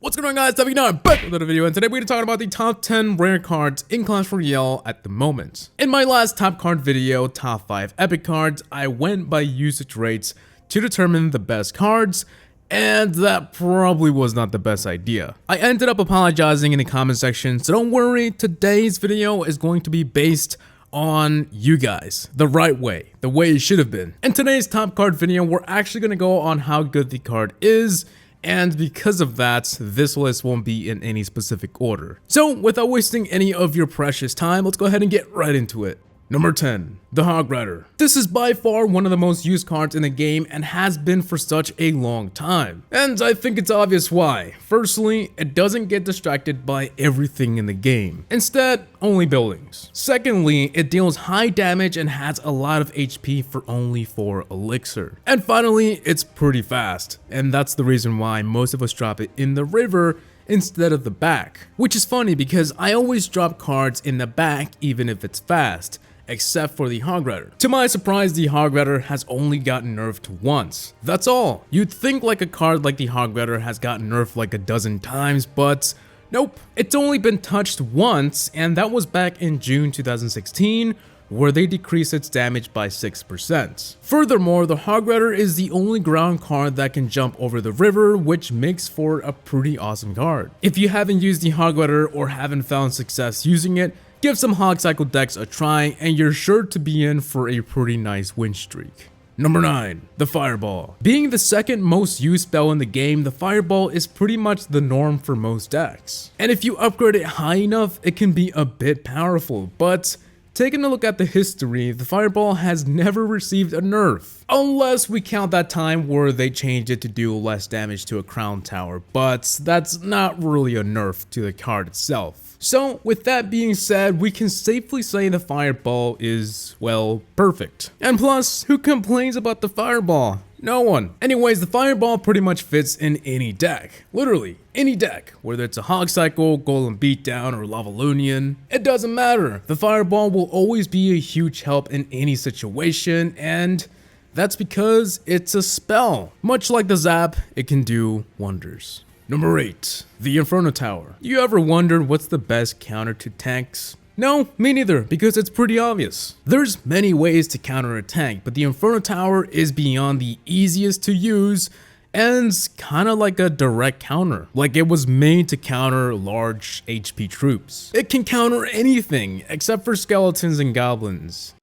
What's going on, guys? HaVoC now, I'm back with another video, and today we're going to talk about the top 10 rare cards in Clash Royale at the moment. In my last top card video, top 5 epic cards, I went by usage rates to determine the best cards, and that probably was not the best idea. I ended up apologizing in the comment section, so don't worry, today's video is going to be based on you guys, the right way, the way it should have been. In today's top card video, we're actually going to go on how good the card is, and because of that, this list won't be in any specific order. So without wasting any of your precious time, let's go ahead and get right into it. Number 10, the HaVoC. This is by far one of the most used cards in the game and has been for such a long time. And I think it's obvious why. Firstly, it doesn't get distracted by everything in the game. Instead, only buildings. Secondly, it deals high damage and has a lot of HP for only 4 elixir. And finally, it's pretty fast. And that's the reason why most of us drop it in the river instead of the back. Which is funny because I always drop cards in the back even if it's fast, except for the HaVoC. To my surprise, the HaVoC has only gotten nerfed once. That's all. You'd think like a card like the HaVoC has gotten nerfed like a dozen times, but nope. It's only been touched once, and that was back in June 2016, where they decreased its damage by 6%. Furthermore, the HaVoC is the only ground card that can jump over the river, which makes for a pretty awesome card. If you haven't used the HaVoC or haven't found success using it, give some HaVoC cycle decks a try and you're sure to be in for a pretty nice win streak. Number 9, the Fireball. Being the second most used spell in the game, the Fireball is pretty much the norm for most decks. And if you upgrade it high enough, it can be a bit powerful, but taking a look at the history, the Fireball has never received a nerf. Unless we count that time where they changed it to do less damage to a crown tower, but that's not really a nerf to the card itself. So with that being said, we can safely say the Fireball is, well, perfect. And plus, who complains about the Fireball? No one. Anyways, the Fireball pretty much fits in any deck. Literally, any deck. Whether it's a HaVoC cycle, Golem Beatdown, or Lavalunian. It doesn't matter. The Fireball will always be a huge help in any situation, and that's because it's a spell. Much like the Zap, it can do wonders. Number 8, the Inferno Tower. You ever wondered what's the best counter to tanks? No, me neither, because it's pretty obvious. There's many ways to counter a tank, but the Inferno Tower is beyond the easiest to use and kinda like a direct counter. Like it was made to counter large HP troops. It can counter anything except for skeletons and goblins.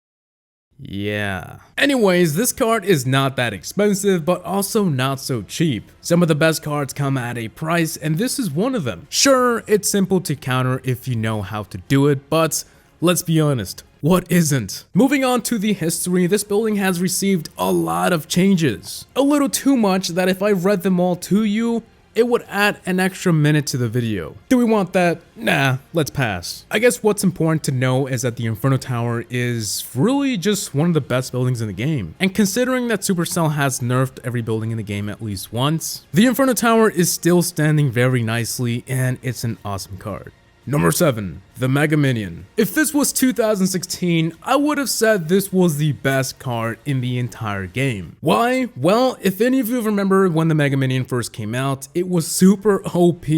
Yeah. Anyways, this card is not that expensive, but also not so cheap. Some of the best cards come at a price, and this is one of them. Sure, it's simple to counter if you know how to do it, but let's be honest, what isn't? Moving on to the history, this building has received a lot of changes. A little too much that if I read them all to you, it would add an extra minute to the video. Do we want that? Nah, let's pass. I guess what's important to know is that the Inferno Tower is really just one of the best buildings in the game. And considering that Supercell has nerfed every building in the game at least once, the Inferno Tower is still standing very nicely and it's an awesome card. Number 7, the Mega Minion. If this was 2016, I would have said this was the best card in the entire game. Why? Well, if any of you remember when the Mega Minion first came out, it was super OP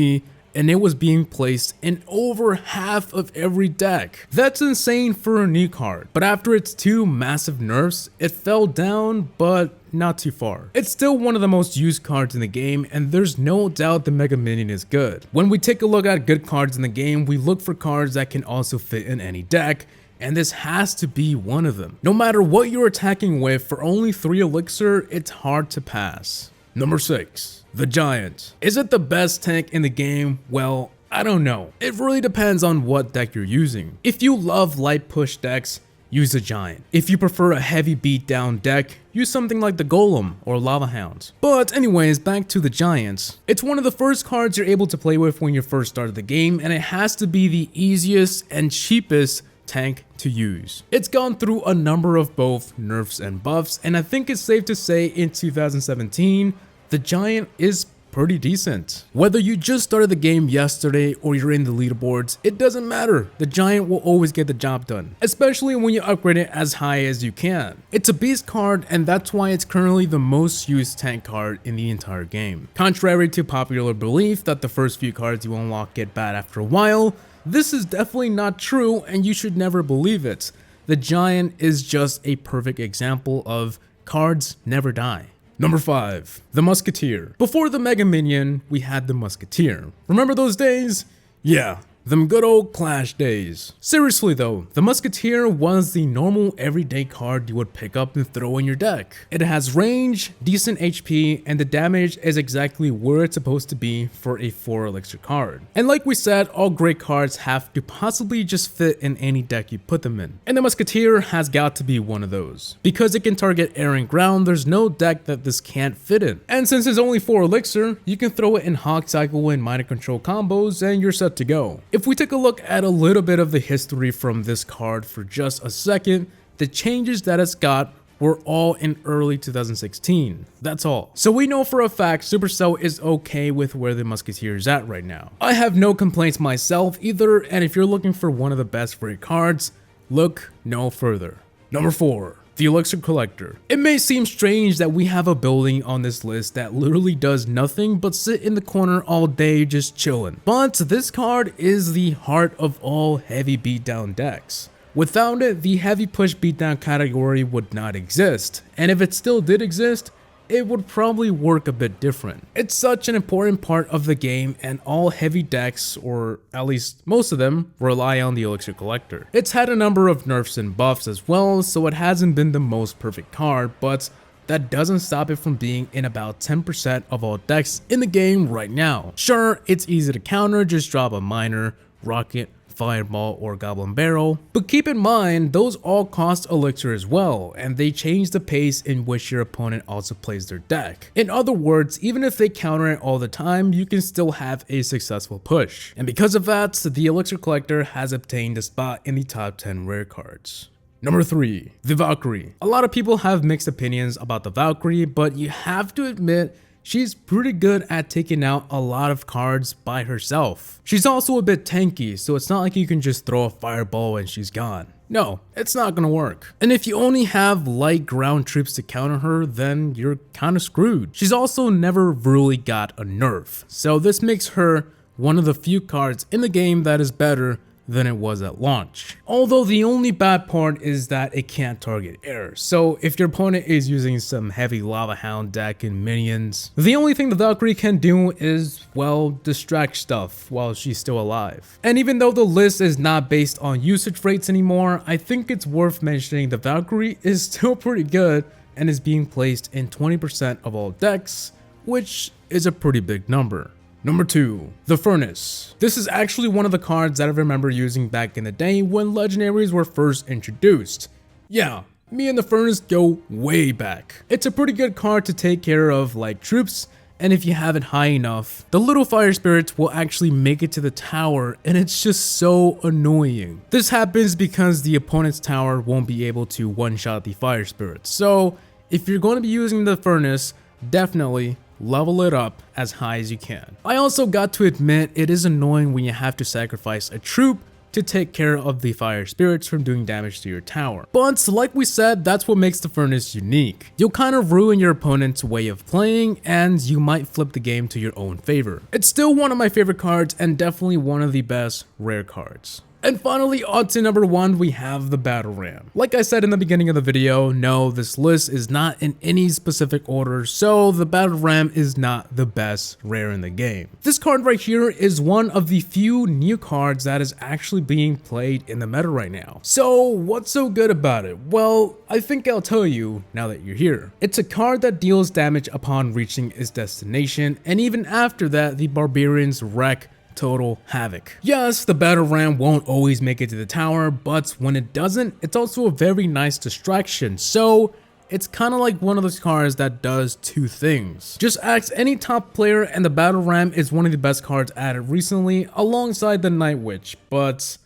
and it was being placed in over half of every deck. That's insane for a new card, but after its 2 massive nerfs, it fell down, but not too far. It's still one of the most used cards in the game, and there's no doubt the Mega Minion is good. When we take a look at good cards in the game, we look for cards that can also fit in any deck, and this has to be one of them. No matter what you're attacking with, for only 3 elixir, it's hard to pass. Number 6, the Giant. Is it the best tank in the game? Well, I don't know. It really depends on what deck you're using. If you love light push decks, use the Giant. If you prefer a heavy beatdown deck, use something like the Golem or Lava Hound. But anyways, back to the Giants. It's one of the first cards you're able to play with when you first started the game, and it has to be the easiest and cheapest tank to use. It's gone through a number of both nerfs and buffs, and I think it's safe to say in 2017, the Giant is pretty decent. Whether you just started the game yesterday or you're in the leaderboards, it doesn't matter. The Giant will always get the job done, especially when you upgrade it as high as you can. It's a beast card, and that's why it's currently the most used tank card in the entire game. Contrary to popular belief that the first few cards you unlock get bad after a while, this is definitely not true, and you should never believe it. The Giant is just a perfect example of cards never die. Number 5, the Musketeer. Before the Mega Minion, we had the Musketeer. Remember those days? Yeah, them good old Clash days. Seriously though, the Musketeer was the normal everyday card you would pick up and throw in your deck. It has range, decent HP, and the damage is exactly where it's supposed to be for a 4 elixir card. And like we said, all great cards have to possibly just fit in any deck you put them in. And the Musketeer has got to be one of those. Because it can target air and ground, there's no deck that this can't fit in. And since it's only 4 elixir, you can throw it in HaVoC cycle and Mind Control combos and you're set to go. If we take a look at a little bit of the history from this card for just a second, the changes that it's got were all in early 2016. That's all. So we know for a fact Supercell is okay with where the Musketeer is at right now. I have no complaints myself either, and if you're looking for one of the best free cards, look no further. Number 4. The Elixir Collector. It may seem strange that we have a building on this list that literally does nothing but sit in the corner all day just chilling. But this card is the heart of all heavy beatdown decks. Without it, the heavy push beatdown category would not exist. And if it still did exist, it would probably work a bit different. It's such an important part of the game, and all heavy decks, or at least most of them, rely on the Elixir Collector. It's had a number of nerfs and buffs as well, so it hasn't been the most perfect card, but that doesn't stop it from being in about 10% of all decks in the game right now. Sure, it's easy to counter, just drop a Miner, Rocket, Fireball, or Goblin Barrel, but keep in mind those all cost elixir as well, and they change the pace in which your opponent also plays their deck. In other words, even if they counter it all the time, you can still have a successful push. And because of that, the Elixir Collector has obtained a spot in the top 10 rare cards. Number 3, the Valkyrie. A lot of people have mixed opinions about the Valkyrie, but you have to admit she's pretty good at taking out a lot of cards by herself. She's also a bit tanky, so it's not like you can just throw a fireball and she's gone. No, it's not gonna work. And if you only have light ground troops to counter her, then you're kinda screwed. She's also never really got a nerf, so this makes her one of the few cards in the game that is better than it was at launch. Although the only bad part is that it can't target air, so if your opponent is using some heavy Lava Hound deck and minions, the only thing the Valkyrie can do is, well, distract stuff while she's still alive. And even though the list is not based on usage rates anymore, I think it's worth mentioning the Valkyrie is still pretty good and is being placed in 20% of all decks, which is a pretty big number. Number 2, the Furnace. This is actually one of the cards that I remember using back in the day when legendaries were first introduced. Yeah, me and the Furnace go way back. It's a pretty good card to take care of like troops, and if you have it high enough, the little fire spirits will actually make it to the tower, and it's just so annoying. This happens because the opponent's tower won't be able to one-shot the fire spirits. So if you're going to be using the Furnace, definitely level it up as high as you can. I also got to admit it is annoying when you have to sacrifice a troop to take care of the fire spirits from doing damage to your tower. But like we said, that's what makes the Furnace unique. You'll kind of ruin your opponent's way of playing, and you might flip the game to your own favor. It's still one of my favorite cards and definitely one of the best rare cards. And finally, on to number 1, we have the Battle Ram. Like I said in the beginning of the video, no, this list is not in any specific order, so the Battle Ram is not the best rare in the game. This card right here is one of the few new cards that is actually being played in the meta right now. So what's so good about it? Well, I think I'll tell you now that you're here. It's a card that deals damage upon reaching its destination, and even after that, the Barbarians wreck total havoc. Yes, the Battle Ram won't always make it to the tower, but when it doesn't, it's also a very nice distraction, so it's kind of like one of those cards that does two things. Just ask any top player and the Battle Ram is one of the best cards added recently alongside the Night Witch, but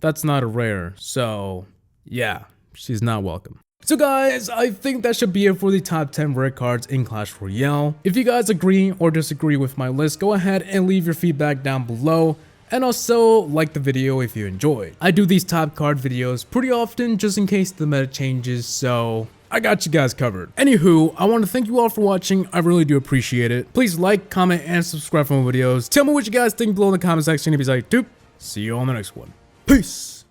that's not a rare, so yeah, she's not welcome. So guys, I think that should be it for the top 10 rare cards in Clash Royale. If you guys agree or disagree with my list, go ahead and leave your feedback down below. And also, like the video if you enjoyed. I do these top card videos pretty often just in case the meta changes, so I got you guys covered. Anywho, I want to thank you all for watching. I really do appreciate it. Please like, comment, and subscribe for more videos. Tell me what you guys think below in the comment section if you like. See you on the next one. Peace!